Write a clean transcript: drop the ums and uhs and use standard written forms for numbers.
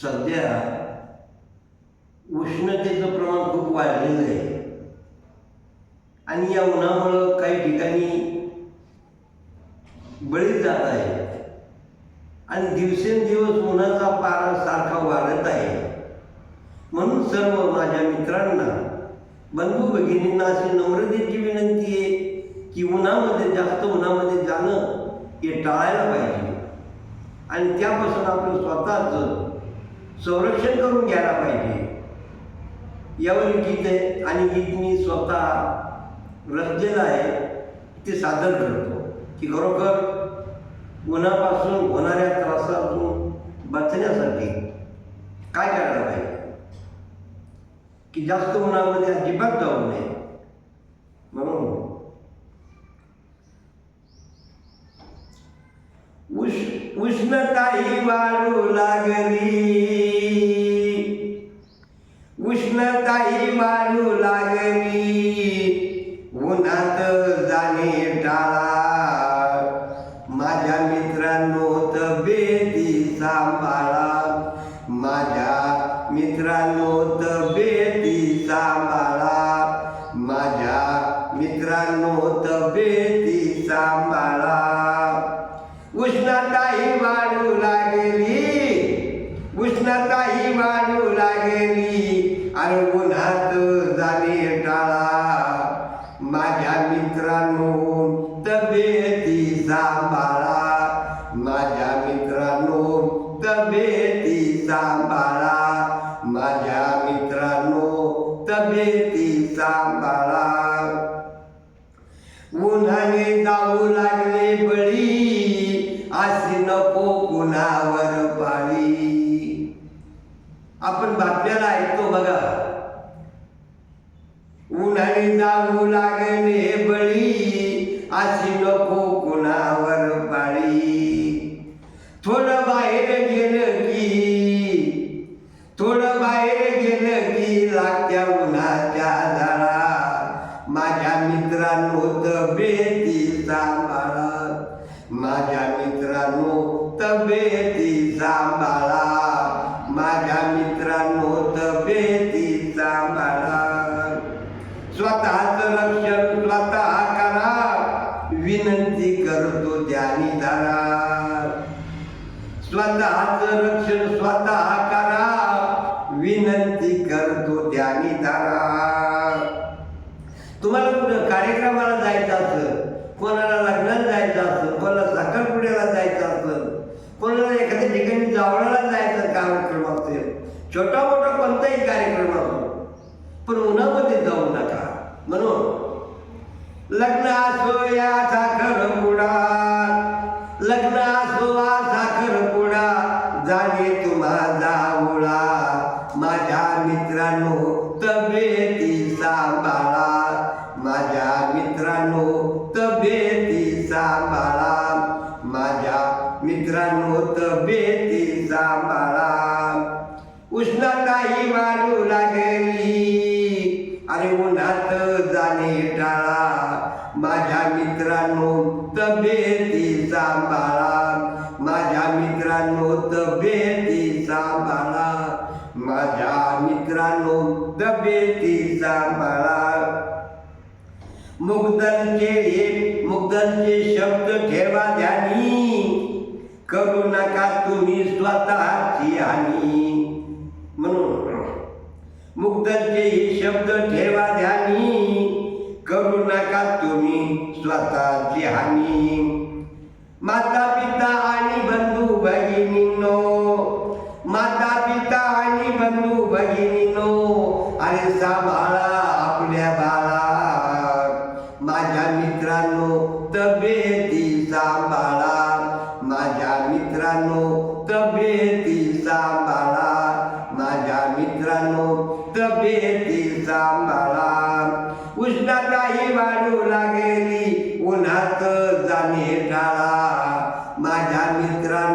सध्या उष्णतेचं प्रमाण खूप वाढलेलं आहे आणि या उन्हामुळं काही ठिकाणी बळी जात आहे आणि दिवसेंदिवस उन्हाचा पारा सारखा वाढत आहे. म्हणून सर्व माझ्या मित्रांना, बंधू भगिनींना अशी नम्रतेची विनंती आहे की जास्त उन्हामध्ये जाणं हे टाळायला पाहिजे आणि त्यापासून आपलं स्वतःचं संरक्षण करून घ्यायला पाहिजे. यावर गीत आहे आणि गीत मी स्वतः रचलेलं आहे, ते सादर करतो की खरोखर उन्हापासून होणाऱ्या त्रासातून बचण्यासाठी काय करायला पाहिजे की जास्त उन्हामध्ये अजिबात जाऊ नये. म्हणून उष्णताही वाढू लागली, उष्णताही वाढू लागली, उन्हात जाणे टाळा. माझ्या मित्रांनो तब्येती सांभाळा, माझ्या मित्रांनो तब्येती सांभाळा, माझ्या मित्रांनो तब्येती सांभाळा. उष्णताही वाढू लागली, उष्णताही वाढू लागली, आणि उन्हात जाणे टाळा. माझ्या मित्रांनो तब्येती सांभाळा, माझ्या मित्रांनो तब्येती सांभाळा, माझ्या मित्रांनो तब्येती सांभाळा. उन्हाने जाऊ लागले बळी, अशी नको कुणावर पाळी. आपण बातम्याला ऐकतो बघा, उन्हाने जाऊ लागले बळी, अशी नको कुणावर पाळी. थोडं बाहेर गेलं की, थोडं बाहेर गेलं की लागत्या उन्हाच्या झाडा. माझ्या मित्रांनो तब्येती सांभाळा, माझ्या मित्रांनो तब्येती सांभाळा, माझ्या मित्रांनो तब्येती सांभाळा. स्वतःचं रक्षण स्वतः करा, विनंती करतो ध्यानी धरा. स्वतःचं रक्षण स्वतः करा, विनंती करतो ध्यानी धरा. तुम्हाला कुठं कार्यक्रमाला जायचं असेल, कोणाला लग्नाला जायचं असेल, कोणाला साखरपुड्याला जायचं असेल, कोणाला एखाद्या ठिकाणी जावळाला जायचं कार्यक्रम असेल, छोटा मोठा कोणताही कार्यक्रम असो, पण उन्हामध्ये जाऊ नका. म्हणून लग्न असो या साखरपुडा, लग्न असो हा साखरपुडा, जाणे तुम्हा जावळा. माझ्या मित्रांनो तब्येती सांभाळा, माझ्या मित्रांनो तब्येती सांभाळा, माझ्या मित्रांनो तब्येती सांभाळा. उष्णताही वाढू लागली, अरे उन्हात जाणे टाळा. माझ्या मित्रांनो तब्येती सांभाळा, माझ्या मित्रांनो तब्येती सांभाळा, माझ्या मित्रांनो तब्येती सांभाळा. मुग्धांचे शब्द ठेवा ध्यानी, करू नका तुम्ही स्वतःची हानी. म्हणून मुग्धांचे शब्द ठेवा ध्यानी, करू नका तुम्ही स्वतःची हानी. माता पिता आणि बंधू भगिनींनो, माता पिता आणि बंधू भगिनींनो, अरे सांभाळा आपल्या बाळा. माझ्या मित्रांनो तब्येती सांभाळा, माझ्या मित्रांनो तब्येती सांभाळा, माझ्या मित्रांनो तब्येती सांभाळा. उष्णताही वाढू लागली, उन्हात जाणे टाळा. माझ्या मित्रांनो